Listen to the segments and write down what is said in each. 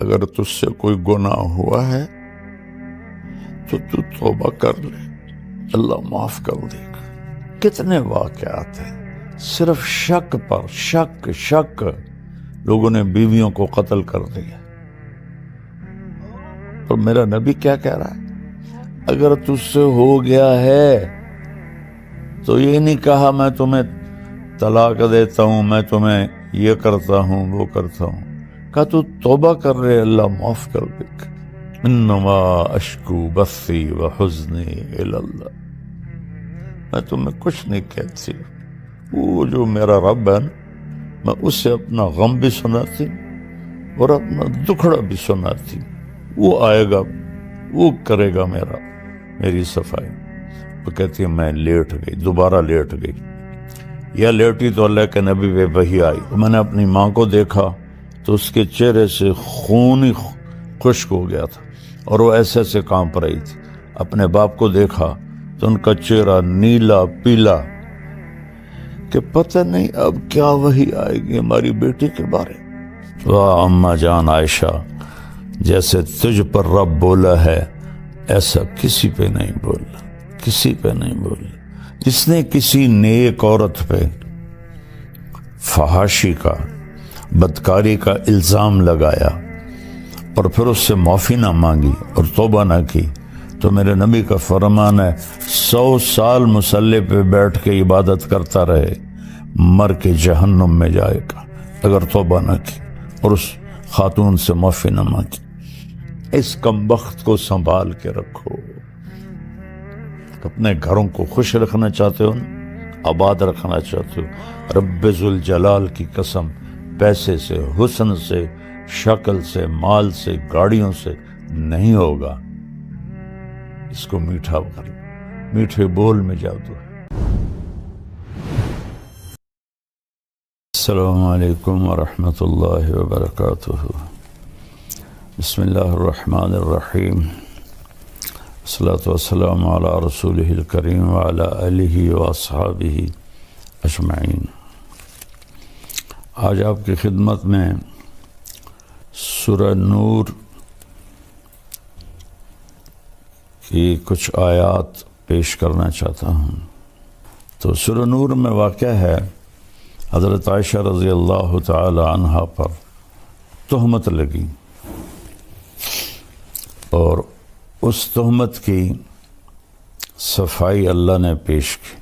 اگر تجھ سے کوئی گناہ ہوا ہے تو تو توبہ کر لے، اللہ معاف کر دے گا۔ کتنے واقعات ہیں صرف شک پر شک لوگوں نے بیویوں کو قتل کر دیا۔ اور میرا نبی کیا کہہ رہا ہے؟ اگر تجھ سے ہو گیا ہے تو یہ نہیں کہا میں تمہیں طلاق دیتا ہوں، میں تمہیں یہ کرتا ہوں وہ کرتا ہوں، کہا تو توبہ کر رہے، اللہ معاف کر دے گا۔ انما اشکو بثی وحزنی الی اللہ، میں تمہیں کچھ نہیں کہتی، وہ جو میرا رب ہے نا، میں اسے اپنا غم بھی سناتی اور اپنا دکھڑا بھی سناتی، وہ آئے گا، وہ کرے گا میری صفائی۔ وہ کہتی ہے میں لیٹ گئی، دوبارہ لیٹ گئی، یا لیٹی تو اللہ کے نبی پہ وحی آئی۔ میں نے اپنی ماں کو دیکھا تو اس کے چہرے سے خون ہی خشک ہو گیا تھا اور وہ ایسے ایسے کانپ رہی تھی۔ اپنے باپ کو دیکھا تو ان کا چہرہ نیلا پیلا کہ پتہ نہیں اب کیا وحی آئے گی ہماری بیٹی کے بارے۔ واہ اماں جان عائشہ، جیسے تجھ پر رب بولا ہے ایسا کسی پہ نہیں بولا، کسی پہ نہیں بولا۔ جس نے کسی نیک عورت پہ فحاشی کا، بدکاری کا الزام لگایا اور پھر اس سے معافی نہ مانگی اور توبہ نہ کی، تو میرے نبی کا فرمان ہے 100 سال مصلی پہ بیٹھ کے عبادت کرتا رہے، مر کے جہنم میں جائے گا اگر توبہ نہ کی اور اس خاتون سے معافی نہ مانگی۔ اس کمبخت کو سنبھال کے رکھو۔ اپنے گھروں کو خوش رکھنا چاہتے ہو، آباد رکھنا چاہتے ہو، رب ذوالجلال کی قسم، پیسے سے، حسن سے، شکل سے، مال سے، گاڑیوں سے نہیں ہوگا۔ اس کو میٹھا کر لو، میٹھے بول میں جادو ہے۔ السلام علیکم ورحمۃ اللہ وبرکاتہ۔ بسم اللہ الرحمن الرحیم، الصلاۃ والسلام علی رسولہ الکریم وعلی آلہ واصحابہ اجمعین۔ آج آپ کی خدمت میں سورہ نور کی کچھ آیات پیش کرنا چاہتا ہوں۔ تو سورہ نور میں واقع ہے حضرت عائشہ رضی اللہ تعالی عنہا پر تہمت لگی اور اس تہمت کی صفائی اللہ نے پیش کی۔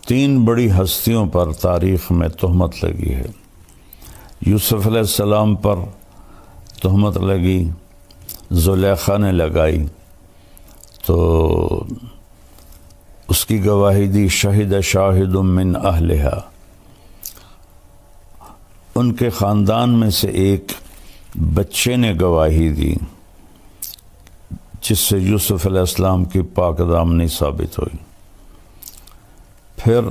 3 بڑی ہستیوں پر تاریخ میں تہمت لگی ہے۔ یوسف علیہ السلام پر تہمت لگی، زلیخا نے لگائی تو اس کی گواہی دی شہد شاہد من اہلہا، ان کے خاندان میں سے ایک بچے نے گواہی دی جس سے یوسف علیہ السلام کی پاک دامنی ثابت ہوئی۔ پھر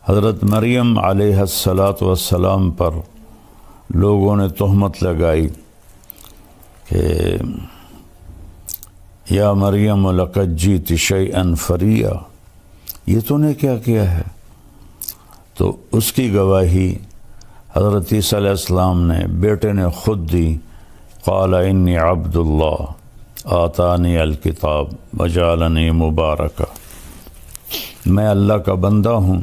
حضرت مریم علیہ السلام پر لوگوں نے تہمت لگائی کہ یا مریم لقد جئت شیئا فریا، یہ تو نے کیا کیا ہے؟ تو اس کی گواہی حضرت عیسیٰ علیہ السلام نے، بیٹے نے خود دی، قال انی عبد اللہ آتانی الکتاب وجعلنی مبارکا، میں اللہ کا بندہ ہوں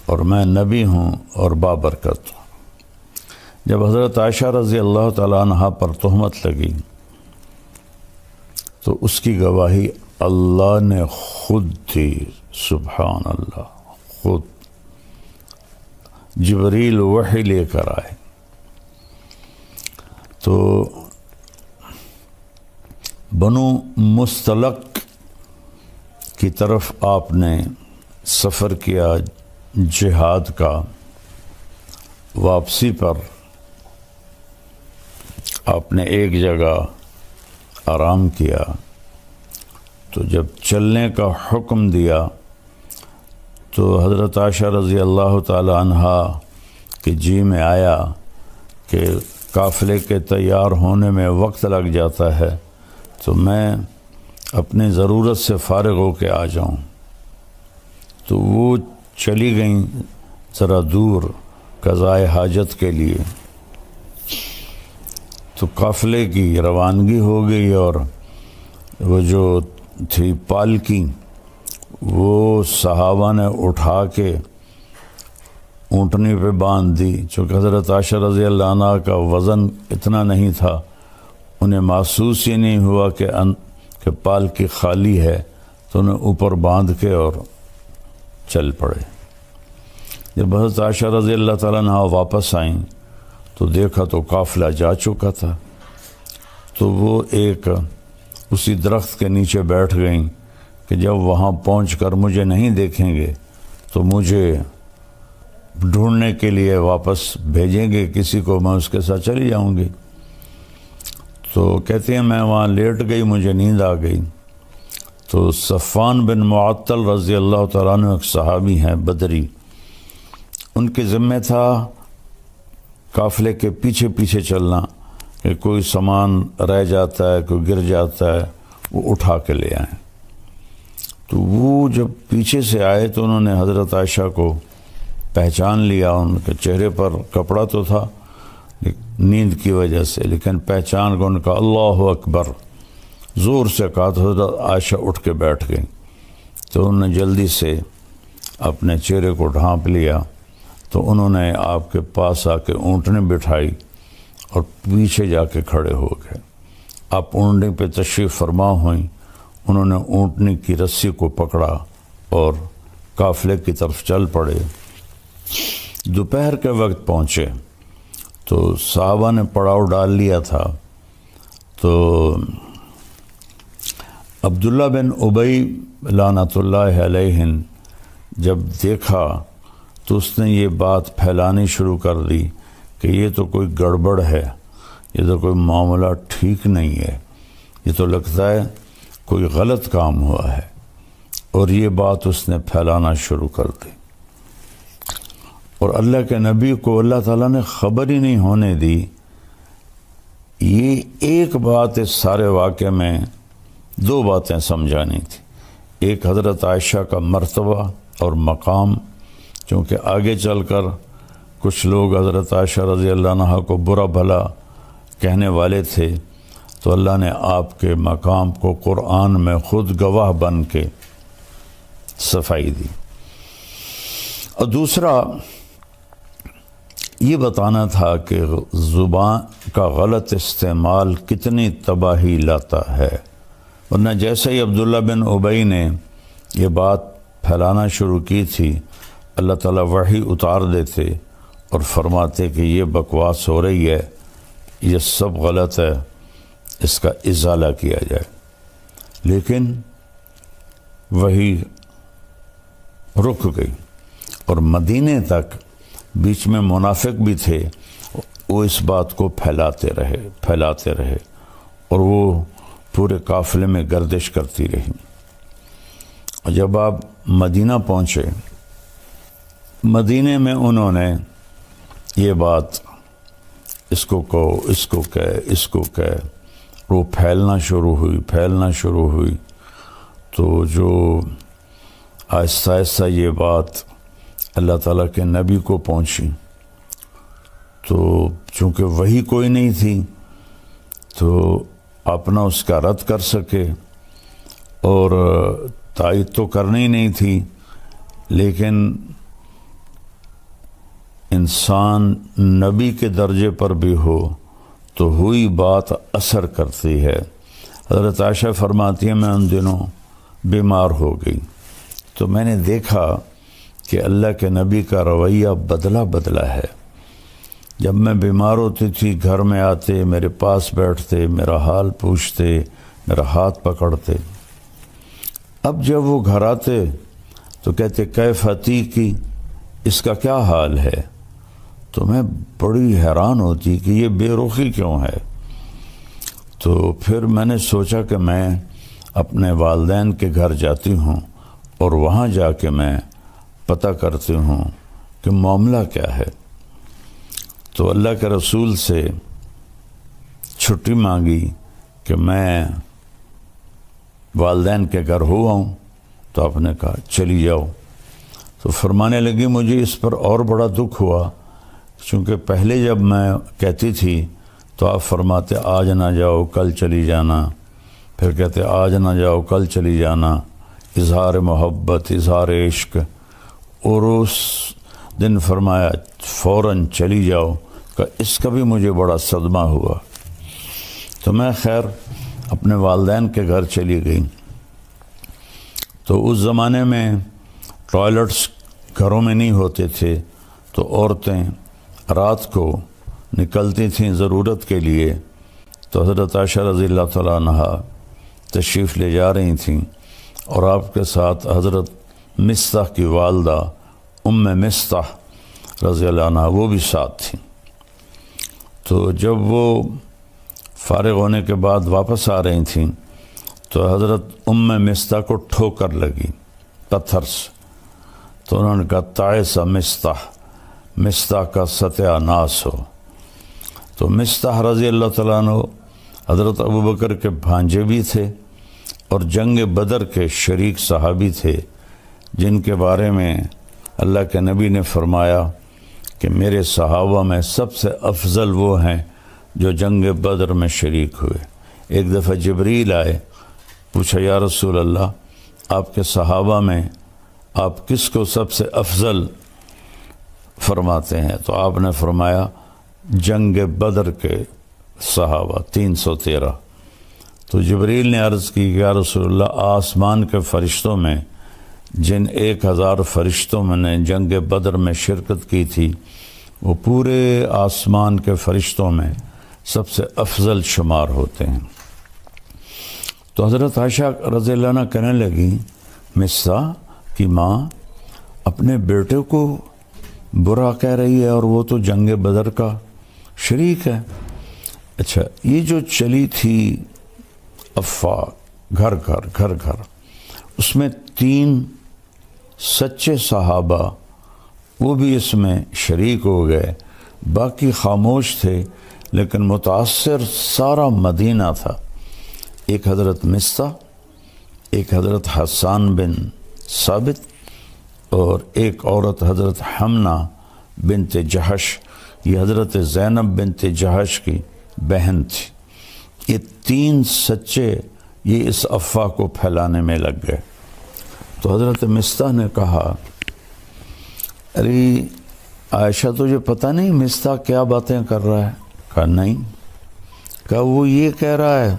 اور میں نبی ہوں اور بابرکت ہوں۔ جب حضرت عائشہ رضی اللہ تعالیٰ عنہ پر تہمت لگی تو اس کی گواہی اللہ نے خود دی، سبحان اللہ، خود جبریل وحی لے کر آئے۔ تو بنو مستلق کی طرف آپ نے سفر کیا جہاد کا۔ واپسی پر آپ نے ایک جگہ آرام کیا، تو جب چلنے کا حکم دیا تو حضرت عائشہ رضی اللہ تعالی عنہا کے جی میں آیا کہ قافلے کے تیار ہونے میں وقت لگ جاتا ہے، تو میں اپنی ضرورت سے فارغ ہو کے آ جاؤں۔ تو وہ چلی گئیں ذرا دور قضائے حاجت کے لیے۔ تو قافلے کی روانگی ہو گئی، اور وہ جو تھی پالکی وہ صحابہ نے اٹھا کے اونٹنی پہ باندھ دی۔ چونکہ حضرت عائشہ رضی اللہ عنہ کا وزن اتنا نہیں تھا، انہیں محسوس ہی نہیں ہوا کہ پالکی خالی ہے، تو انہیں اوپر باندھ کے اور چل پڑے۔ جب حضرت عائشہ رضی اللہ تعالیٰ عنہ واپس آئیں تو دیکھا تو قافلہ جا چکا تھا، تو وہ ایک اسی درخت کے نیچے بیٹھ گئیں کہ جب وہاں پہنچ کر مجھے نہیں دیکھیں گے تو مجھے ڈھونڈنے کے لیے واپس بھیجیں گے کسی کو، میں اس کے ساتھ چلی جاؤں گی۔ تو کہتے ہیں میں وہاں لیٹ گئی، مجھے نیند آ گئی، تو صفوان بن معطل رضی اللہ تعالیٰ عنہ ایک صحابی ہیں بدری، ان کے ذمہ تھا قافلے کے پیچھے پیچھے چلنا، کہ کوئی سامان رہ جاتا ہے، کوئی گر جاتا ہے، وہ اٹھا کے لے آئیں۔ تو وہ جب پیچھے سے آئے تو انہوں نے حضرت عائشہ کو پہچان لیا، ان کے چہرے پر کپڑا تو تھا نیند کی وجہ سے، لیکن پہچان کو ان کا اللہ اکبر زور سے کہا تو حضرت عائشہ اٹھ کے بیٹھ گئی، تو انہوں نے جلدی سے اپنے چہرے کو ڈھانپ لیا، تو انہوں نے آپ کے پاس آ کے اونٹنی بٹھائی اور پیچھے جا کے کھڑے ہو گئے۔ آپ اونٹنی پہ تشریف فرما ہوئیں، انہوں نے اونٹنی کی رسی کو پکڑا اور قافلے کی طرف چل پڑے۔ دوپہر کے وقت پہنچے تو صحابہ نے پڑاؤ ڈال لیا تھا، تو عبداللہ بن ابی لعنت اللہ علیہ جب دیکھا تو اس نے یہ بات پھیلانی شروع کر دی کہ یہ تو کوئی گڑبڑ ہے، یہ تو کوئی معاملہ ٹھیک نہیں ہے، یہ تو لگتا ہے کوئی غلط کام ہوا ہے، اور یہ بات اس نے پھیلانا شروع کر دی۔ اور اللہ کے نبی کو اللہ تعالیٰ نے خبر ہی نہیں ہونے دی۔ یہ ایک بات اس سارے واقعے میں دو باتیں سمجھانی تھی، ایک حضرت عائشہ کا مرتبہ اور مقام، چونکہ آگے چل کر کچھ لوگ حضرت عائشہ رضی اللہ عنہ کو برا بھلا کہنے والے تھے، تو اللہ نے آپ کے مقام کو قرآن میں خود گواہ بن کے صفائی دی۔ اور دوسرا یہ بتانا تھا کہ زبان کا غلط استعمال کتنی تباہی لاتا ہے، ورنہ جیسے ہی عبداللہ بن ابی نے یہ بات پھیلانا شروع کی تھی، اللہ تعالیٰ وحی اتار دیتے اور فرماتے کہ یہ بکواس ہو رہی ہے، یہ سب غلط ہے، اس کا ازالہ کیا جائے۔ لیکن وہی رک گئی، اور مدینے تک بیچ میں منافق بھی تھے، وہ اس بات کو پھیلاتے رہے، اور وہ پورے قافلے میں گردش کرتی رہی۔ اور جب آپ مدینہ پہنچے، مدینے میں انہوں نے یہ بات اس کو کہو، اس کو کہے، وہ پھیلنا شروع ہوئی، تو جو آہستہ آہستہ یہ بات اللہ تعالیٰ کے نبی کو پہنچی، تو چونکہ وہی کوئی نہیں تھی تو اپنا اس کا رد کر سکے، اور تائید تو کرنی نہیں تھی، لیکن انسان نبی کے درجے پر بھی ہو تو ہوئی بات اثر کرتی ہے۔ حضرت عائشہ فرماتی ہے میں ان دنوں بیمار ہو گئی، تو میں نے دیکھا کہ اللہ کے نبی کا رویہ بدلا ہے۔ جب میں بیمار ہوتی تھی گھر میں آتے، میرے پاس بیٹھتے، میرا حال پوچھتے، میرا ہاتھ پکڑتے۔ اب جب وہ گھر آتے تو کہتے کیف عتیقی، اس کا کیا حال ہے؟ تو میں بڑی حیران ہوتی کہ یہ بے رخی کیوں ہے۔ تو پھر میں نے سوچا کہ میں اپنے والدین کے گھر جاتی ہوں اور وہاں جا کے میں پتہ کرتی ہوں کہ معاملہ کیا ہے۔ تو اللہ کے رسول سے چھٹی مانگی کہ میں والدین کے گھر ہوا ہوں، تو آپ نے کہا چلی جاؤ۔ تو فرمانے لگی مجھے اس پر اور بڑا دکھ ہوا، چونکہ پہلے جب میں کہتی تھی تو آپ فرماتے آج نہ جاؤ کل چلی جانا، پھر کہتے آج نہ جاؤ کل چلی جانا، اظہار محبت، اظہار عشق۔ اور اس دن فرمایا فوراً چلی جاؤ، کہ اس کا بھی مجھے بڑا صدمہ ہوا۔ تو میں خیر اپنے والدین کے گھر چلی گئی۔ تو اس زمانے میں ٹوائلٹس گھروں میں نہیں ہوتے تھے، تو عورتیں رات کو نکلتی تھیں ضرورت کے لیے۔ تو حضرت عائشہ رضی اللہ تعالیٰ عنہ تشریف لے جا رہی تھیں، اور آپ کے ساتھ حضرت مصطح کی والدہ ام مصطح رضی اللہ عنہ وہ بھی ساتھ تھیں۔ تو جب وہ فارغ ہونے کے بعد واپس آ رہی تھیں تو حضرت ام مصطح کو ٹھوکر لگی پتھر سے۔ تو انہوں نے کہا تعس مصطح کا ستیہ ناس ہو۔ تو مصطح رضی اللہ تعالیٰ عنہ حضرت ابوبکر کے بھانجے بھی تھے اور جنگ بدر کے شریک صحابی تھے، جن کے بارے میں اللہ کے نبی نے فرمایا کہ میرے صحابہ میں سب سے افضل وہ ہیں جو جنگ بدر میں شریک ہوئے۔ ایک دفعہ جبریل آئے، پوچھا یا رسول اللہ آپ کے صحابہ میں آپ کس کو سب سے افضل فرماتے ہیں؟ تو آپ نے فرمایا جنگ بدر کے صحابہ 313۔ تو جبریل نے عرض کی کہ یا رسول اللہ آسمان کے فرشتوں میں جن 1000 فرشتوں میں نے جنگ بدر میں شرکت کی تھی، وہ پورے آسمان کے فرشتوں میں سب سے افضل شمار ہوتے ہیں۔ تو حضرت عائشہ رضی اللہ عنہ کہنے لگی مصطح کی ماں اپنے بیٹے کو برا کہہ رہی ہے، اور وہ تو جنگ بدر کا شریک ہے۔ اچھا، یہ جو چلی تھی افواہ گھر گھر، اس میں 3 سچے صحابہ وہ بھی اس میں شریک ہو گئے، باقی خاموش تھے، لیکن متاثر سارا مدینہ تھا۔ ایک حضرت مصطح، ایک حضرت حسان بن ثابت، اور ایک عورت حضرت حمنہ بنت جہش، یہ حضرت زینب بنت جہش کی بہن تھی۔ یہ 3 سچے یہ اس افواہ کو پھیلانے میں لگ گئے۔ تو حضرت مصطح نے کہا ارے عائشہ تجھے پتہ نہیں مصطح کیا باتیں کر رہا ہے؟ کہا نہیں۔ کہا وہ یہ کہہ رہا ہے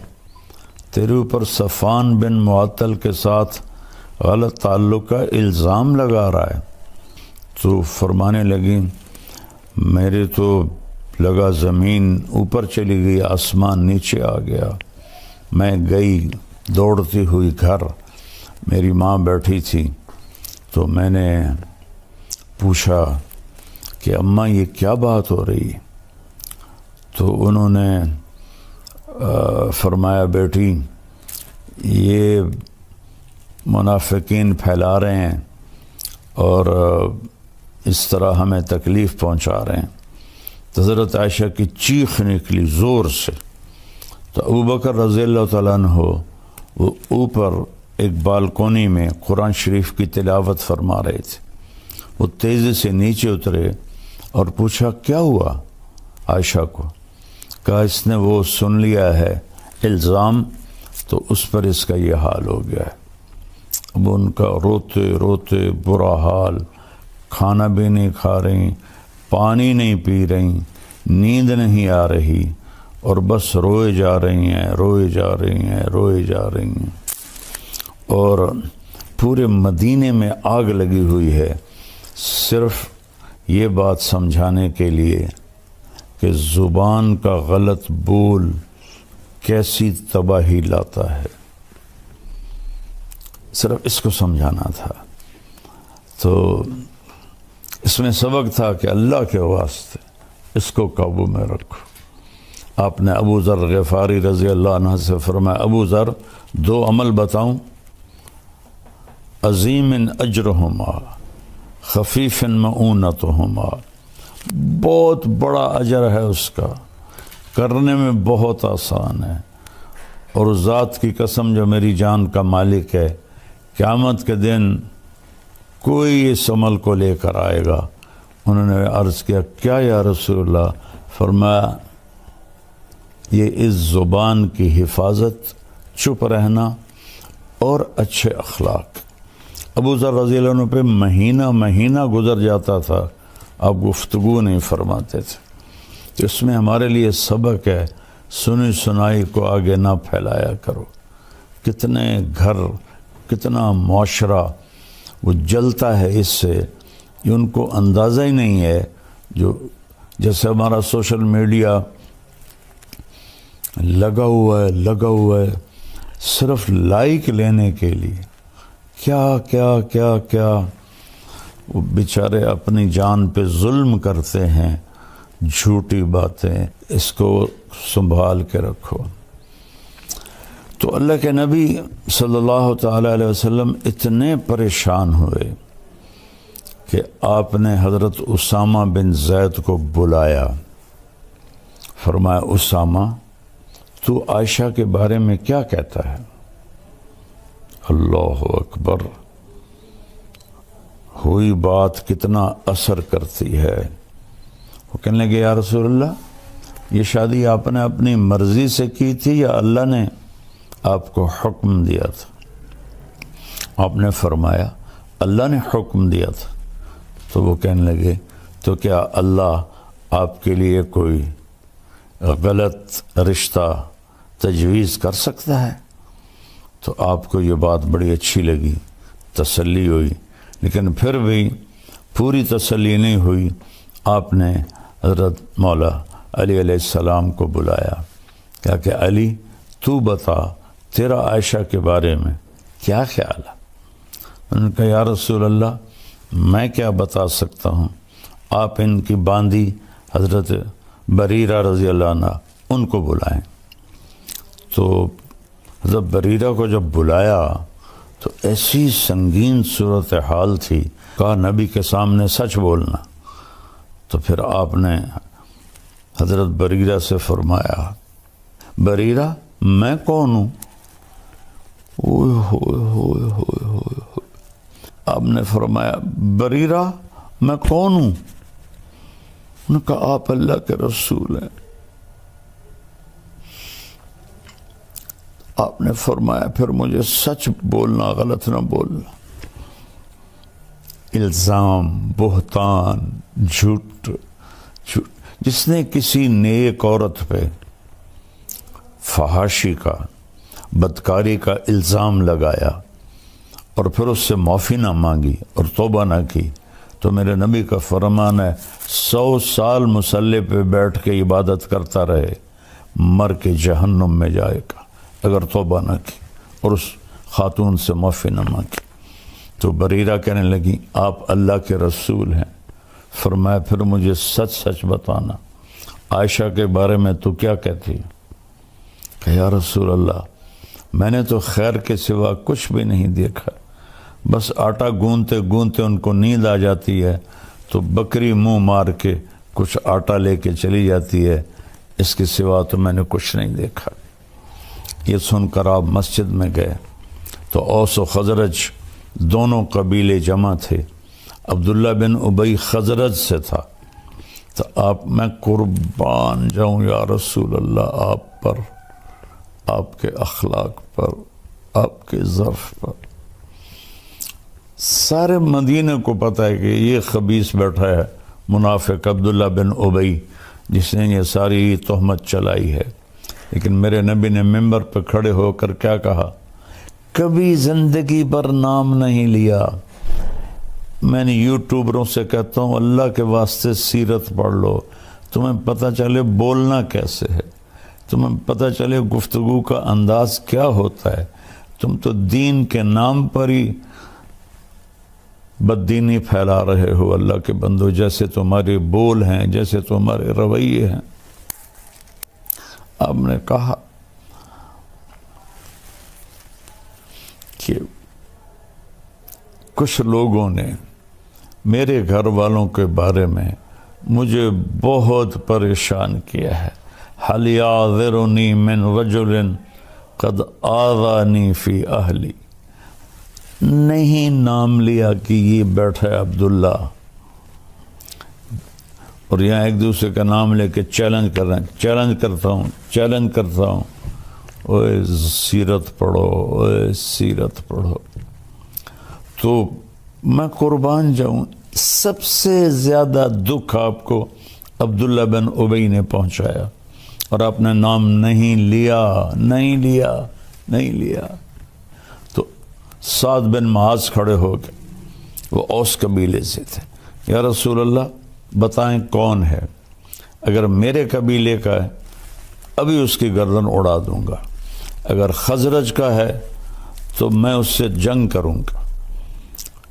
تیرے اوپر صفوان بن معطل کے ساتھ غلط تعلق کا الزام لگا رہا ہے۔ تو فرمانے لگی میرے تو لگا زمین اوپر چلی گئی، آسمان نیچے آ گیا۔ میں گئی دوڑتی ہوئی گھر، میری ماں بیٹھی تھی، تو میں نے پوچھا کہ اماں یہ کیا بات ہو رہی؟ تو انہوں نے فرمایا بیٹی یہ منافقین پھیلا رہے ہیں اور اس طرح ہمیں تکلیف پہنچا رہے ہیں۔ تو حضرت عائشہ کی چیخ نکلی زور سے۔ تو ابوبکر رضی اللہ تعالیٰ عنہ وہ اوپر ایک بالکونی میں قرآن شریف کی تلاوت فرما رہے تھے، وہ تیزی سے نیچے اترے اور پوچھا کیا ہوا عائشہ کو؟ کہا اس نے وہ سن لیا ہے الزام، تو اس پر اس کا یہ حال ہو گیا ہے۔ اب ان کا روتے روتے برا حال، کھانا بھی نہیں کھا رہی، پانی نہیں پی رہی، نیند نہیں آ رہی، اور بس روئے جا رہی ہیں، روئے جا رہی ہیں، روئے جا رہی ہیں۔ اور پورے مدینے میں آگ لگی ہوئی ہے صرف یہ بات سمجھانے کے لیے کہ زبان کا غلط بول کیسی تباہی لاتا ہے، صرف اس کو سمجھانا تھا۔ تو اس میں سبق تھا کہ اللہ کے واسطے اس کو قابو میں رکھو۔ آپ نے ابو ذر غفاری رضی اللہ عنہ سے فرمایا ابو ذر 2 عمل بتاؤں، عظیم اجرہما خفیف معونتہما، بہت بڑا اجر ہے اس کا، کرنے میں بہت آسان ہے، اور ذات کی قسم جو میری جان کا مالک ہے، قیامت کے دن کوئی اس عمل کو لے کر آئے گا۔ انہوں نے عرض کیا کیا یا رسول اللہ؟ فرمایا یہ اس زبان کی حفاظت، چپ رہنا اور اچھے اخلاق۔ ابو ذر رضی اللہ عنہ پہ مہینہ مہینہ گزر جاتا تھا، آپ گفتگو نہیں فرماتے تھے۔ تو اس میں ہمارے لیے سبق ہے، سنی سنائی کو آگے نہ پھیلایا کرو۔ کتنے گھر، کتنا معاشرہ وہ جلتا ہے اس سے، یہ ان کو اندازہ ہی نہیں ہے۔ جو جیسے ہمارا سوشل میڈیا لگا ہوا ہے صرف لائک لینے کے لیے، کیا کیا کیا کیا وہ بیچارے اپنی جان پہ ظلم کرتے ہیں، جھوٹی باتیں، اس کو سنبھال کے رکھو۔ تو اللہ کے نبی صلی اللہ تعالی علیہ وسلم اتنے پریشان ہوئے کہ آپ نے حضرت اسامہ بن زید کو بلایا، فرمایا اسامہ تو عائشہ کے بارے میں کیا کہتا ہے؟ اللہ اکبر، ہوئی بات کتنا اثر کرتی ہے۔ وہ کہنے لگے یا رسول اللہ، یہ شادی آپ نے اپنی مرضی سے کی تھی یا اللہ نے آپ کو حکم دیا تھا؟ آپ نے فرمایا اللہ نے حکم دیا تھا۔ تو وہ کہنے لگے تو کیا اللہ آپ کے لیے کوئی غلط رشتہ تجویز کر سکتا ہے؟ تو آپ کو یہ بات بڑی اچھی لگی، تسلی ہوئی، لیکن پھر بھی پوری تسلی نہیں ہوئی۔ آپ نے حضرت مولا علی علیہ السلام کو بلایا، کہا کہ علی تو بتا تیرا عائشہ کے بارے میں کیا خیال ہے؟ انہوں نے کہا یا رسول اللہ میں کیا بتا سکتا ہوں، آپ ان کی باندی حضرت بریرہ رضی اللہ عنہ ان کو بلائیں۔ تو حضرت بریرہ کو جب بلایا تو ایسی سنگین صورتحال تھی، کہا نبی کے سامنے سچ بولنا۔ تو پھر آپ نے حضرت بریرہ سے فرمایا بریرہ میں کون ہوں؟ آپ نے فرمایا بریرہ میں کون ہوں؟ انہوں نے کہا آپ اللہ کے رسول ہیں۔ آپ نے فرمایا پھر مجھے سچ بولنا، غلط نہ بولنا۔ الزام، بہتان، جھوٹ، جس نے کسی نیک عورت پہ فحاشی کا، بدکاری کا الزام لگایا اور پھر اس سے معافی نہ مانگی اور توبہ نہ کی، تو میرے نبی کا فرمان ہے 100 سال مصلی پہ بیٹھ کے عبادت کرتا رہے، مر کے جہنم میں جائے گا اگر توبہ نہ کی اور اس خاتون سے معافی نہ مانگی۔ تو بریرہ کہنے لگی آپ اللہ کے رسول ہیں۔ فرمایا پھر مجھے سچ سچ بتانا، عائشہ کے بارے میں تو کیا کہتی ہے؟ کہ یا رسول اللہ میں نے تو خیر کے سوا کچھ بھی نہیں دیکھا، بس آٹا گوندتے گوندتے ان کو نیند آ جاتی ہے تو بکری منہ مار کے کچھ آٹا لے کے چلی جاتی ہے، اس کے سوا تو میں نے کچھ نہیں دیکھا۔ یہ سن کر آپ مسجد میں گئے تو اوس و خزرج دونوں قبیلے جمع تھے، عبداللہ بن ابی خزرج سے تھا۔ تو آپ میں قربان جاؤں یا رسول اللہ آپ پر، آپ کے اخلاق پر، آپ کے ظرف پر۔ سارے مدینہ کو پتہ ہے کہ یہ خبیث بیٹھا ہے منافق عبداللہ بن ابی جس نے یہ ساری تہمت چلائی ہے، لیکن میرے نبی نے ممبر پہ کھڑے ہو کر کیا کہا؟ کبھی زندگی پر نام نہیں لیا۔ میں نے یوٹیوبروں سے کہتا ہوں اللہ کے واسطے سیرت پڑھ لو، تمہیں پتہ چلے بولنا کیسے ہے، تمہیں پتہ چلے گفتگو کا انداز کیا ہوتا ہے۔ تم تو دین کے نام پر ہی بددینی پھیلا رہے ہو اللہ کے بندو، جیسے تمہارے بول ہیں، جیسے تمہارے رویے ہیں۔ آپ نے کہا کہ کچھ لوگوں نے میرے گھر والوں کے بارے میں مجھے بہت پریشان کیا ہے۔ حَلْ يَعْذِرُنِي مِنْ رَجُلٍ قَدْ آذَانِي فِي أَهْلِي، نہیں نام لیا کہ یہ بیٹھا ہے عبداللہ، اور یہاں ایک دوسرے کا نام لے کے چیلنج کر رہے ہیں، چیلنج کرتا ہوں، چیلنج کرتا ہوں۔ اوے سیرت پڑھو، اوے سیرت پڑھو۔ تو میں قربان جاؤں، سب سے زیادہ دکھ آپ کو عبداللہ بن ابی نے پہنچایا، اور آپ نے نام نہیں لیا، نہیں لیا، نہیں لیا۔ تو سعد بن معاذ کھڑے ہو گئے، وہ اوس قبیلے سے تھے۔ یا رسول اللہ بتائیں کون ہے؟ اگر میرے قبیلے کا ہے ابھی اس کی گردن اڑا دوں گا، اگر خزرج کا ہے تو میں اس سے جنگ کروں گا۔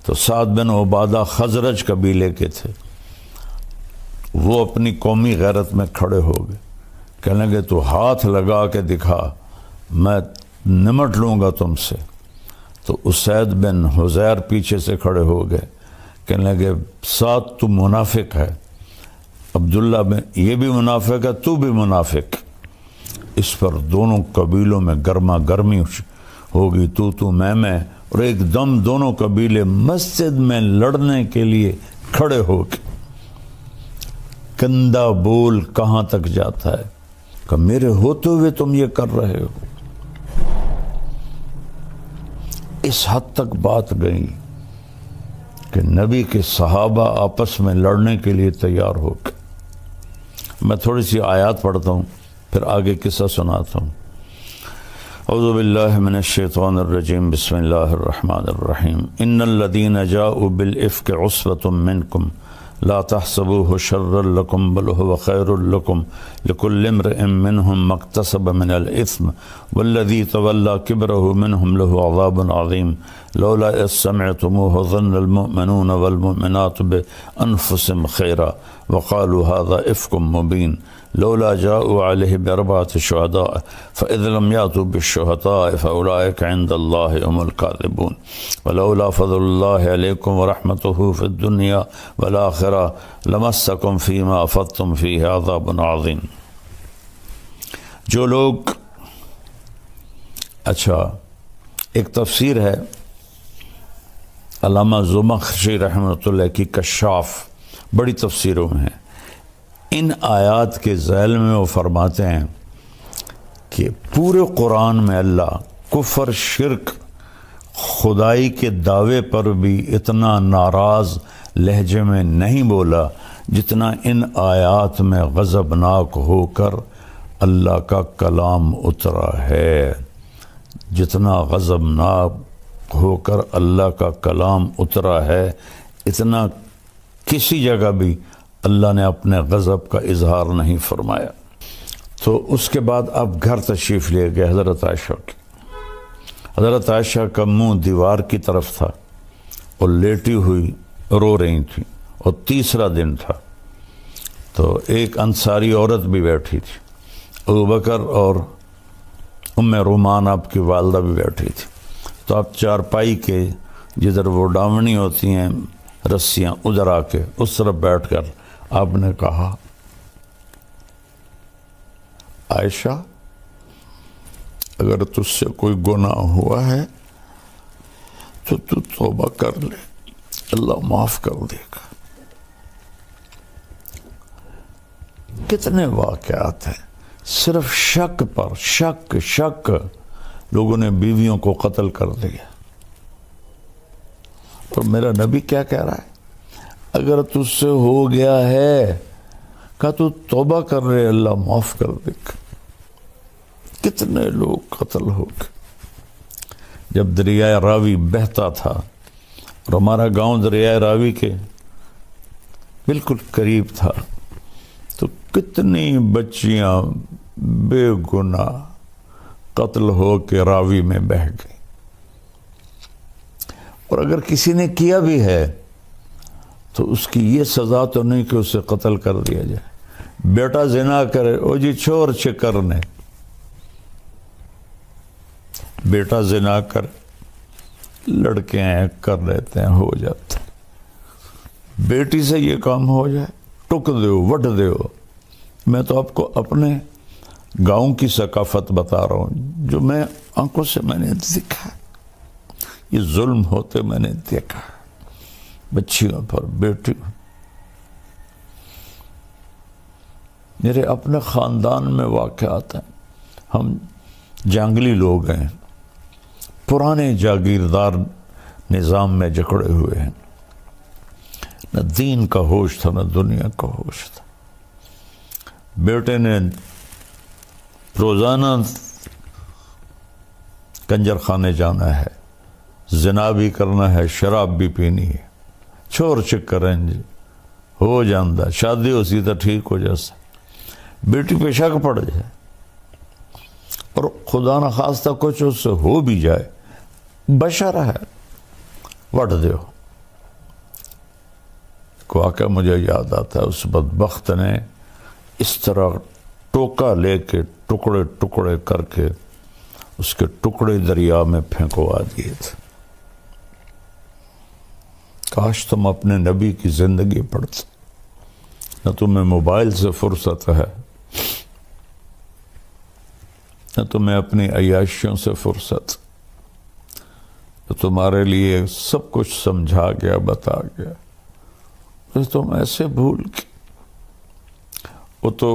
تو سعد بن عبادہ خزرج قبیلے کے تھے، وہ اپنی قومی غیرت میں کھڑے ہو گئے، کہنے لگے تو ہاتھ لگا کے دکھا، میں نمٹ لوں گا تم سے۔ تو اسید بن حزیر پیچھے سے کھڑے ہو گئے، کہنے لگے سعد تو منافق ہے، عبداللہ بن یہ بھی منافق ہے، تو بھی منافق۔ اس پر دونوں قبیلوں میں گرما گرمی ہوگی، تو میں، اور ایک دم دونوں قبیلے مسجد میں لڑنے کے لیے کھڑے ہو گئے۔ گندا بول کہاں تک جاتا ہے کہ میرے ہوتے ہوئے تم یہ کر رہے ہو۔ اس حد تک بات گئی کہ نبی کے صحابہ آپس میں لڑنے کے لیے تیار ہو گئے۔ میں تھوڑی سی آیات پڑھتا ہوں، پھر آگے قصہ سناتا ہوں۔ اعوذ باللہ من الشیطان الرجیم، بسم اللہ الرحمن الرحیم۔ ان الذین جاؤوا بالافک عصبۃ منکم لا تحسبوه شرا لكم بل هو خير لكم لكل امرئ منهم ما اكتسب من الإثم والذي تولى كبره منهم له عذاب عظيم لولا إذ سمعتموه ظن المؤمنون والمؤمنات بأنفسهم خيرا وقالوا هذا إفك مبين لولا جاءوا عليه بأربعة شهداء فإذ لم يأتوا بالشهداء فأولئك عند الله هم الكاذبون ولولا فضل الله عليكم ورحمته في الدنيا والآخرة لمسكم فيما أفضتم فيه عذاب عظيم۔ جو لوگ، اچھا ایک تفسیر ہے علامہ زمخشری رحمۃ اللہ کی کشاف، بڑی تفسیروں میں ہے، ان آیات کے ذیل میں وہ فرماتے ہیں کہ پورے قرآن میں اللہ کفر، شرک، خدائی کے دعوے پر بھی اتنا ناراض لہجے میں نہیں بولا جتنا ان آیات میں غضبناک ہو کر اللہ کا کلام اترا ہے۔ جتنا غضبناک ہو کر اللہ کا کلام اترا ہے، اتنا کسی جگہ بھی اللہ نے اپنے غضب کا اظہار نہیں فرمایا۔ تو اس کے بعد اب گھر تشریف لے گئے حضرت عائشہ کی۔ حضرت عائشہ کا منہ دیوار کی طرف تھا اور لیٹی ہوئی رو رہی تھی، اور تیسرا دن تھا۔ تو ایک انصاری عورت بھی بیٹھی تھی، ابوبکر اور ام رومان آپ کی والدہ بھی بیٹھی تھی۔ تو آپ چارپائی کے جدھر وہ ڈاونی ہوتی ہیں رسیاں، ادھر آ کے اس طرف بیٹھ کر آپ نے کہا، عائشہ اگر تجھ سے کوئی گناہ ہوا ہے تو توبہ کر لے، اللہ معاف کر دے گا۔ کتنے واقعات ہیں صرف شک پر، شک لوگوں نے بیویوں کو قتل کر دیا۔ اور میرا نبی کیا کہہ رہا ہے؟ اگر تجھ سے ہو گیا ہے کہ تو توبہ کر رہے، اللہ معاف کر دے گا۔ کتنے لوگ قتل ہو گئے۔ جب دریائے راوی بہتا تھا، اور ہمارا گاؤں دریائے راوی کے بالکل قریب تھا، تو کتنی بچیاں بے گناہ قتل ہو کے راوی میں بہہ گئی۔ اور اگر کسی نے کیا بھی ہے تو اس کی یہ سزا تو نہیں کہ اسے قتل کر دیا جائے۔ بیٹا زنا کرے، او جی چھوڑ چکرنے، بیٹا زنا کرے، لڑکے ہیں کر لیتے ہیں، ہو جاتا ہے۔ بیٹی سے یہ کام ہو جائے، ٹک دیو، وٹ دیو۔ میں تو آپ کو اپنے گاؤں کی ثقافت بتا رہا ہوں، جو میں آنکھوں سے میں نے دیکھا، یہ ظلم ہوتے میں نے دیکھا، بچیوں پر، بیٹیوں۔ میرے اپنے خاندان میں واقعات ہیں. ہم جنگلی لوگ ہیں، پرانے جاگیردار نظام میں جکڑے ہوئے ہیں، نہ دین کا ہوش تھا نہ دنیا کا ہوش تھا. بیٹے نے روزانہ کنجر خانے جانا ہے، زنا بھی کرنا ہے، شراب بھی پینی ہے، چور چکر ہیں جی، ہو جاندہ شادی ہو سی تو ٹھیک ہو جیسا، بیٹی پہ شک پڑ جائے اور خدا نہ خواستہ کچھ اس سے ہو بھی جائے، بشر ہے، وٹ دیو. واقعہ مجھے یاد آتا ہے، اس بدبخت نے اس طرح ٹوکا لے کے ٹکڑے ٹکڑے کر کے اس کے ٹکڑے دریا میں پھینکوا دیے تھے. کاش تم اپنے نبی کی زندگی پڑھتے. نہ تمہیں موبائل سے فرصت ہے، نہ تمہیں اپنی عیاشیوں سے فرصت. تو تمہارے لیے سب کچھ سمجھا گیا، بتا گیا، پھر تم ایسے بھول کے. وہ تو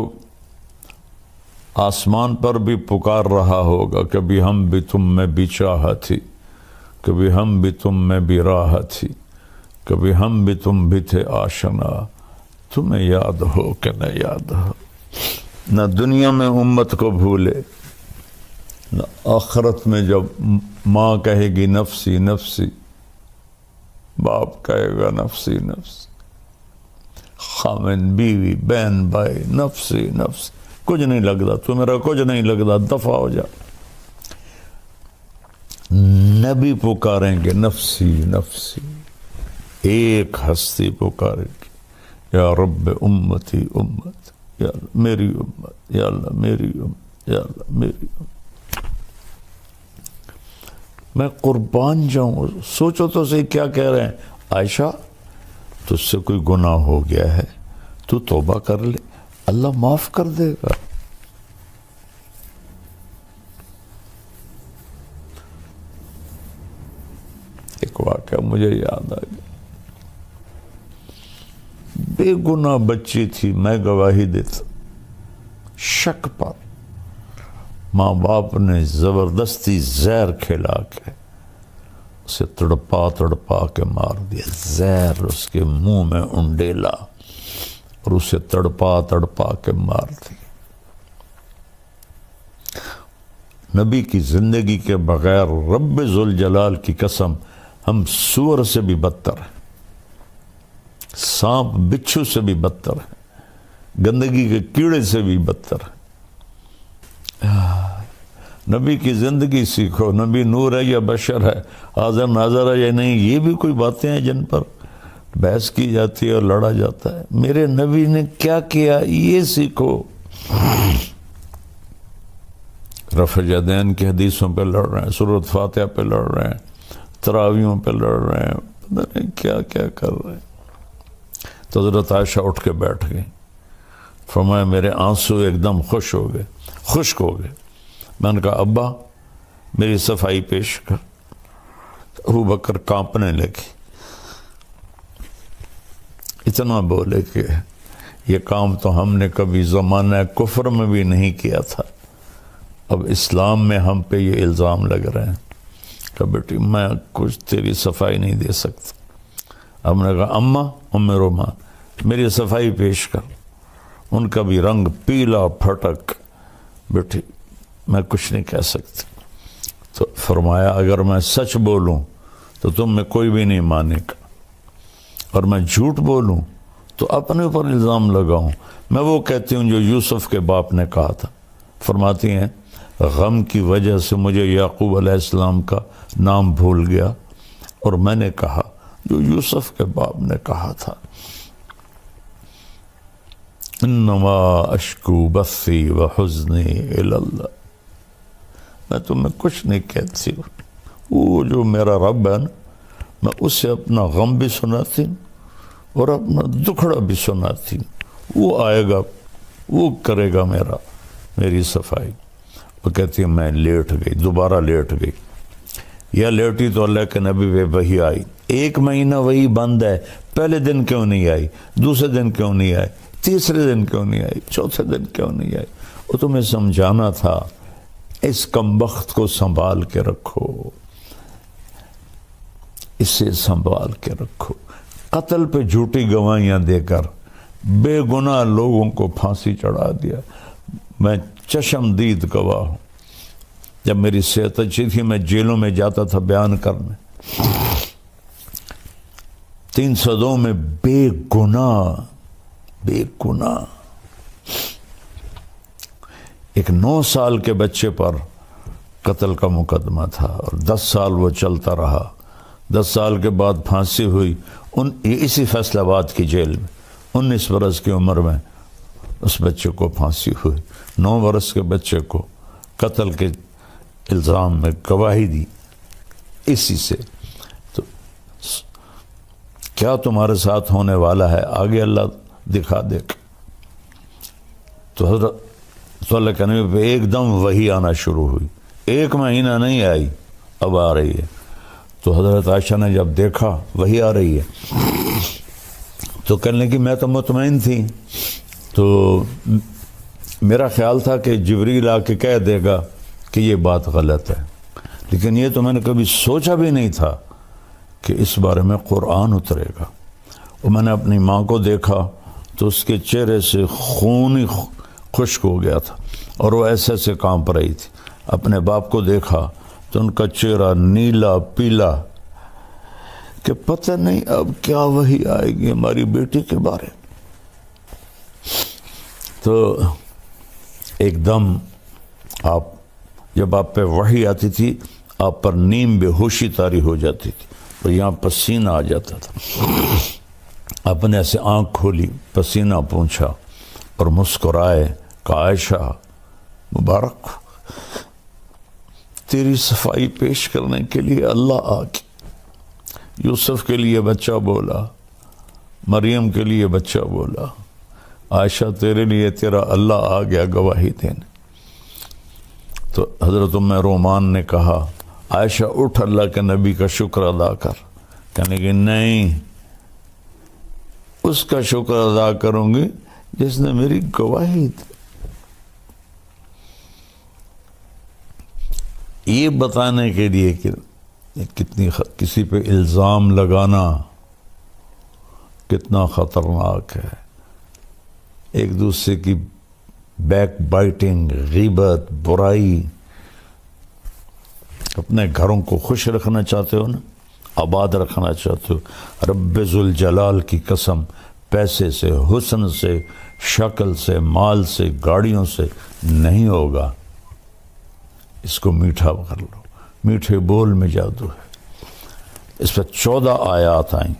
آسمان پر بھی پکار رہا ہوگا، کبھی ہم بھی تم میں بھی چاہ تھی، کبھی ہم بھی تم میں بھی راہ تھی، کبھی ہم بھی تم بھی تھے آشنا. تمہیں یاد ہو کہ نہ یاد ہو، نہ دنیا میں امت کو بھولے، نہ آخرت میں جب ماں کہے گی نفسی نفسی، باپ کہے گا نفسی نفسی، خامن بیوی بہن بھائی نفسی نفسی. کچھ نہیں لگتا تو میرا، کچھ نہیں لگتا، دفع ہو جا. نبی پکاریں گے نفسی نفسی. ایک ہستی پکارے گی یا رب امتی امت، یا اللہ میری امت، یا اللہ میری امت، یا اللہ میری امت. میں قربان جاؤں. سوچو تو صحیح کیا کہہ رہے ہیں. عائشہ تجھ سے کوئی گناہ ہو گیا ہے تو توبہ کر لے، اللہ معاف کر دے گا. ایک واقعہ مجھے یاد آ گیا. بے گناہ بچی تھی، میں گواہی دیتا. شک پر ماں باپ نے زبردستی زہر کھلا کے اسے تڑپا تڑپا کے مار دیا. زہر اس کے منہ میں انڈیلا اور اسے تڑپا تڑپا کے مار دیا. نبی کی زندگی کے بغیر رب ذوالجلال کی قسم ہم سور سے بھی بدتر ہیں، سانپ بچھو سے بھی بدتر ہیں، گندگی کے کیڑے سے بھی بدتر ہیں. نبی کی زندگی سیکھو. نبی نور ہے یا بشر ہے، حاضر ناظر ہے یا نہیں، یہ بھی کوئی باتیں ہیں جن پر بحث کی جاتی ہے اور لڑا جاتا ہے. میرے نبی نے کیا کیا یہ سیکھو. رفع الیدین کی حدیثوں پہ لڑ رہے ہیں، سورۃ فاتحہ پہ لڑ رہے ہیں، تراویحوں پہ لڑ رہے ہیں، پتہ نہیں کیا کیا کر رہے ہیں. تو حضرت عائشہ اٹھ کے بیٹھ گئی، فرمایا میرے آنسو ایک دم خشک ہو گئے. میں نے کہا ابا میری صفائی پیش کر. ابو بکر کانپنے لگے، اتنا بولے کہ یہ کام تو ہم نے کبھی زمانہ کفر میں بھی نہیں کیا تھا، اب اسلام میں ہم پہ یہ الزام لگ رہے ہیں. کہ بیٹی میں کچھ تیری صفائی نہیں دے سکتا. ہم نے کہا اماں ام رومان میری صفائی پیش کر. ان کا بھی رنگ پیلا پھٹک. بیٹی میں کچھ نہیں کہہ سکتی. تو فرمایا اگر میں سچ بولوں تو تم میں کوئی بھی نہیں مانے گا، اور میں جھوٹ بولوں تو اپنے اوپر الزام لگاؤں. میں وہ کہتی ہوں جو یوسف کے باپ نے کہا تھا. فرماتی ہیں غم کی وجہ سے مجھے یعقوب علیہ السلام کا نام بھول گیا اور میں نے کہا جو یوسف کے باپ نے کہا تھا، انما اشکو بثی وحزنی الی اللہ. میں تمہیں کچھ نہیں کہتی ہوں، وہ جو میرا رب ہے نا، میں اسے اپنا غم بھی سناتی ہوں اور اپنا دکھڑا بھی سناتی ہوں. وہ آئے گا، وہ کرے گا میری صفائی. وہ کہتی ہے میں لیٹ گئی، دوبارہ لیٹ گئی. یا لیٹی تو اللہ کے نبی پہ وحی آئی. 1 مہینہ وہی بند ہے، پہلے دن کیوں نہیں آئی، دوسرے دن کیوں نہیں آئی، تیسرے دن کیوں نہیں آئی؟ چوتھے دن کیوں نہیں آئی؟ وہ تمہیں سمجھانا تھا اس کمبخت کو سنبھال کے رکھو، اسے سنبھال کے رکھو۔ قتل پہ جھوٹی گواہیاں دے کر بے گناہ لوگوں کو پھانسی چڑھا دیا۔ میں چشم دید گواہ ہوں، جب میری صحت اچھی تھی میں جیلوں میں جاتا تھا بیان کرنے، 302 میں بے گناہ ایک 9 سال کے بچے پر قتل کا مقدمہ تھا اور 10 سال وہ چلتا رہا۔ 10 سال کے بعد پھانسی ہوئی اسی فیصل آباد کی جیل میں۔ 19 برس کی عمر میں اس بچے کو پھانسی ہوئی۔ 9 برس کے بچے کو قتل کے الزام میں گواہی دی اسی سے۔ تو کیا تمہارے ساتھ ہونے والا ہے آگے اللہ دکھا دے۔ تو حضرت صلی اللہ علیہ وسلم پہ ایک دم وحی آنا شروع ہوئی، 1 مہینہ نہیں آئی، اب آ رہی ہے۔ تو حضرت عائشہ نے جب دیکھا وحی آ رہی ہے تو کہنے لگی میں تو مطمئن تھی، تو میرا خیال تھا کہ جبریل آ کے کہہ دے گا کہ یہ بات غلط ہے، لیکن یہ تو میں نے کبھی سوچا بھی نہیں تھا کہ اس بارے میں قرآن اترے گا۔ اور میں نے اپنی ماں کو دیکھا تو اس کے چہرے سے خون ہی خشک ہو گیا تھا اور وہ ایسے ایسے کانپ رہی تھی۔ اپنے باپ کو دیکھا تو ان کا چہرہ نیلا پیلا کہ پتہ نہیں اب کیا وحی آئے گی ہماری بیٹی کے بارے میں۔ تو ایک دم جب آپ پہ وحی آتی تھی آپ پر نیم بے ہوشی طاری ہو جاتی تھی اور یہاں پسینہ آ جاتا تھا۔ آپ نے ایسے آنکھ کھولی، پسینہ پونچھا اور مسکرائے کہ عائشہ مبارک تیری صفائی پیش کرنے کے لیے اللہ آ گیا۔ یوسف کے لیے بچہ بولا، مریم کے لیے بچہ بولا، عائشہ تیرے لیے تیرا اللہ آ گیا گواہی دینے۔ تو حضرت ام رومان نے کہا عائشہ اٹھ اللہ کے نبی کا شکر ادا کر۔ کہنے کہ نہیں، اس کا شکر ادا کروں گی جس نے میری گواہی دی۔ یہ بتانے کے لیے کہ کتنی کسی پہ الزام لگانا کتنا خطرناک ہے، ایک دوسرے کی بیک بائٹنگ، غیبت، برائی۔ اپنے گھروں کو خوش رکھنا چاہتے ہو نا، آباد رکھنا چاہتے ہو، رب ذوالجلال کی قسم پیسے سے، حسن سے، شکل سے، مال سے، گاڑیوں سے نہیں ہوگا۔ اس کو میٹھا کر لو، میٹھے بول میں جادو ہے۔ اس پہ 14 آیات آئیں۔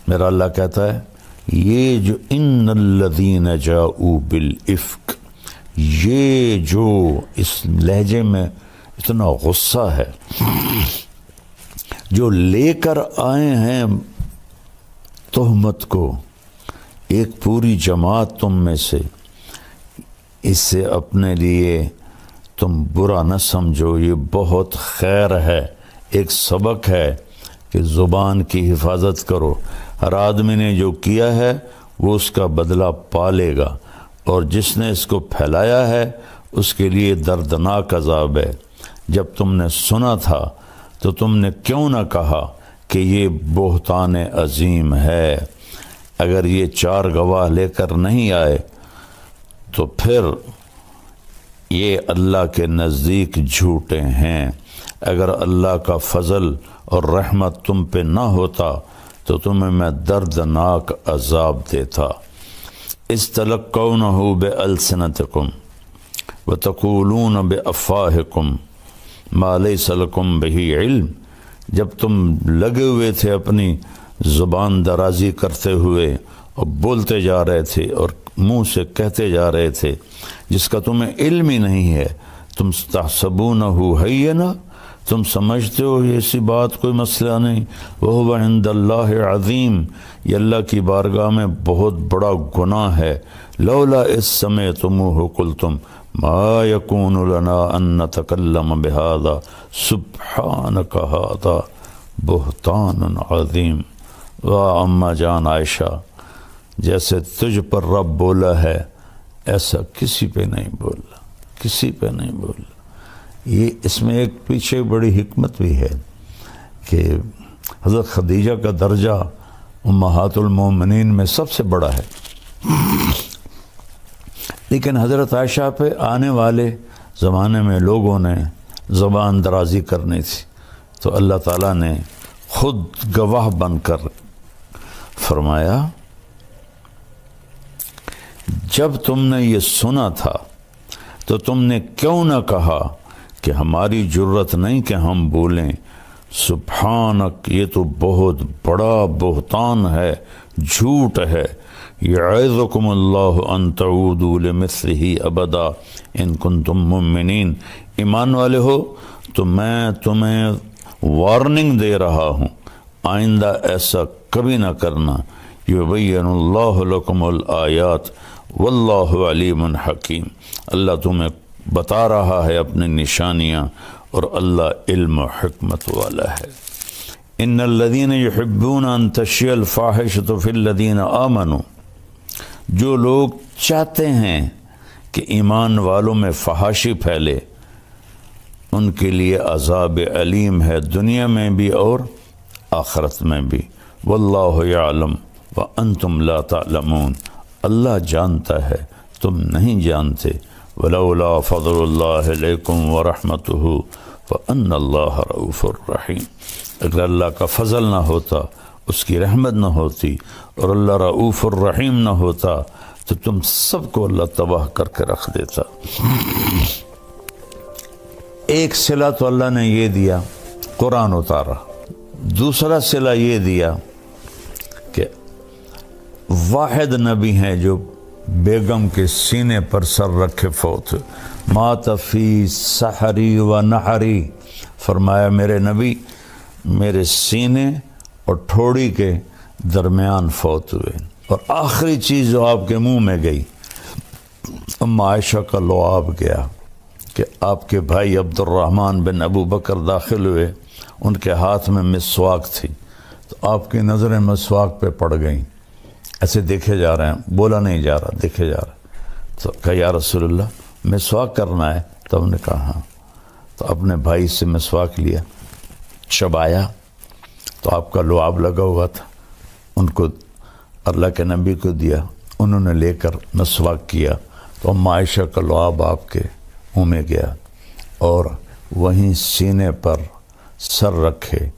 میرا اللہ کہتا ہے یہ جو ان الذین جاؤوا بالافک، یہ جو اس لہجے میں اتنا غصہ ہے، جو لے کر آئے ہیں تہمت کو، ایک پوری جماعت تم میں سے، اس سے اپنے لیے تم برا نہ سمجھو، یہ بہت خیر ہے، ایک سبق ہے کہ زبان کی حفاظت کرو۔ ہر آدمی نے جو کیا ہے وہ اس کا بدلہ پالے گا، اور جس نے اس کو پھیلایا ہے اس کے لیے دردناک عذاب ہے۔ جب تم نے سنا تھا تو تم نے کیوں نہ کہا کہ یہ بہتان عظیم ہے؟ اگر یہ 4 گواہ لے کر نہیں آئے تو پھر یہ اللہ کے نزدیک جھوٹے ہیں۔ اگر اللہ کا فضل اور رحمت تم پہ نہ ہوتا تو تمہیں میں دردناک عذاب دیتا۔ استلقونہ بألسنتکم وتقولون بأفواہکم ما لیس لکم بہ علم، جب تم لگے ہوئے تھے اپنی زبان درازی کرتے ہوئے اور بولتے جا رہے تھے اور منہ سے کہتے جا رہے تھے جس کا تمہیں علم ہی نہیں ہے، تم تحسبونہ ہینا، تم سمجھتے ہو یہ ایسی بات کوئی مسئلہ نہیں، وہو عند اللہ عظیم، یہ اللہ کی بارگاہ میں بہت بڑا گناہ ہے۔ لولا اذ سمعتموہ قلتم ما یکون لنا ان نتکلم بہذا سبحانک ھذا بہتان عظیم۔ واہ اما جان عائشہ، جیسے تجھ پر رب بولا ہے ایسا کسی پہ نہیں بولا، کسی پہ نہیں بولا۔ یہ اس میں ایک پیچھے بڑی حکمت بھی ہے کہ حضرت خدیجہ کا درجہ امہات المومنین میں سب سے بڑا ہے، لیکن حضرت عائشہ پہ آنے والے زمانے میں لوگوں نے زبان درازی کرنی تھی، تو اللہ تعالیٰ نے خود گواہ بن کر فرمایا جب تم نے یہ سنا تھا تو تم نے کیوں نہ کہا کہ ہماری جرت نہیں کہ ہم بولیں سبحانک، یہ تو بہت بڑا بہتان ہے، جھوٹ ہے۔ یعظکم اللہ ان تعودوا لمثلہ ابدا ان کنتم مؤمنین، ایمان والے ہو تو میں تمہیں وارننگ دے رہا ہوں، آئندہ ایسا کبھی نہ کرنا۔ یبین اللہ لکم الآیات واللہ علیم حکیم، اللہ تمہیں بتا رہا ہے اپنی نشانیاں اور اللہ علم و حکمت والا ہے۔ ان الذین یحبون ان تشیع الفاحشۃ فی الذین آمنوا، جو لوگ چاہتے ہیں کہ ایمان والوں میں فحاشی پھیلے، ان کے لیے عذاب علیم ہے، دنیا میں بھی اور آخرت میں بھی۔ واللہ یعلم وانتم لا تعلمون، اللہ جانتا ہے تم نہیں جانتے۔ ولولا فضل اللہ علیکم ورحمتہ وان اللہ رؤوف الرحیم، اگر اللہ کا فضل نہ ہوتا، اس کی رحمت نہ ہوتی اور اللہ رؤوف الرحیم نہ ہوتا تو تم سب کو اللہ تباہ کر کے رکھ دیتا۔ ایک صلہ تو اللہ نے یہ دیا، قرآن اتارا۔ دوسرا صلہ یہ دیا کہ واحد نبی ہیں جو بیگم کے سینے پر سر رکھے فوت ہوئے۔ مات فی سحری و نحری، فرمایا میرے نبی میرے سینے اور ٹھوڑی کے درمیان فوت ہوئے۔ اور آخری چیز جو آپ کے منہ میں گئی، ام عائشہ کا لعاب گیا کہ آپ کے بھائی عبد الرحمن بن ابو بکر داخل ہوئے، ان کے ہاتھ میں مسواک تھی، تو آپ کی نظریں مسواک پہ پڑ گئیں، ایسے دیکھے جا رہے ہیں، بولا نہیں جا رہا، دیکھے جا رہا۔ تو کہا یا رسول اللہ مسواک کرنا ہے؟ تو ہم نے کہا ہاں۔ تو اپنے بھائی سے مسواک لیا، چبایا، تو آپ کا لعاب لگا ہوا تھا، ان کو اللہ کے نبی کو دیا، انہوں نے لے کر مسواک کیا، تو ام عائشہ کا لعاب آپ کے منہ میں گیا، اور وہیں سینے پر سر رکھے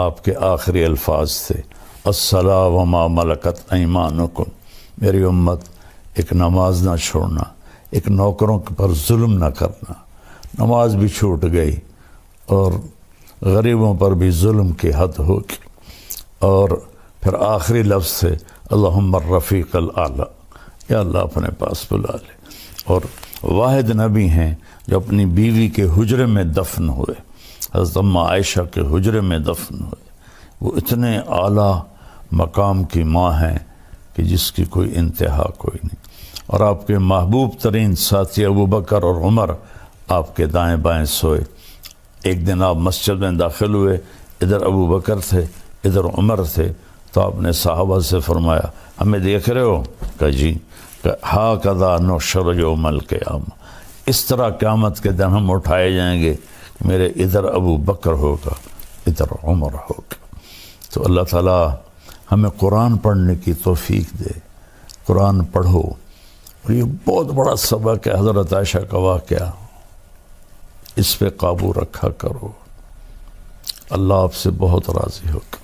آپ کے آخری الفاظ تھے الصلاۃ وما ملکت ایمانکم، میری امت ایک نماز نہ چھوڑنا، ایک نوکروں پر ظلم نہ کرنا۔ نماز بھی چھوٹ گئی اور غریبوں پر بھی ظلم کی حد ہوگی، اور پھر آخری لفظ تھے اللہم الرفیق الاعلی، یا اللہ اپنے پاس بلا لے۔ اور واحد نبی ہیں جو اپنی بیوی کے حجرے میں دفن ہوئے، حضرت ام عائشہ کے حجرے میں دفن ہوئے۔ وہ اتنے اعلیٰ مقام کی ماں ہیں کہ جس کی کوئی انتہا کوئی نہیں۔ اور آپ کے محبوب ترین ساتھی ابو بکر اور عمر آپ کے دائیں بائیں سوئے۔ ایک دن آپ مسجد میں داخل ہوئے، ادھر ابو بکر تھے، ادھر عمر تھے، تو آپ نے صحابہ سے فرمایا ہمیں دیکھ رہے ہو؟ کہا جی۔ ہاکذا نحشر یوم القیامہ، اس طرح قیامت کے دن ہم اٹھائے جائیں گے، میرے ادھر ابو بکر ہوگا، ادھر عمر ہوگا۔ تو اللہ تعالیٰ ہمیں قرآن پڑھنے کی توفیق دے، قرآن پڑھو۔ اور یہ بہت بڑا سبق ہے حضرت عائشہ کا واقعہ، اس پہ قابو رکھا کرو، اللہ آپ سے بہت راضی ہوگا۔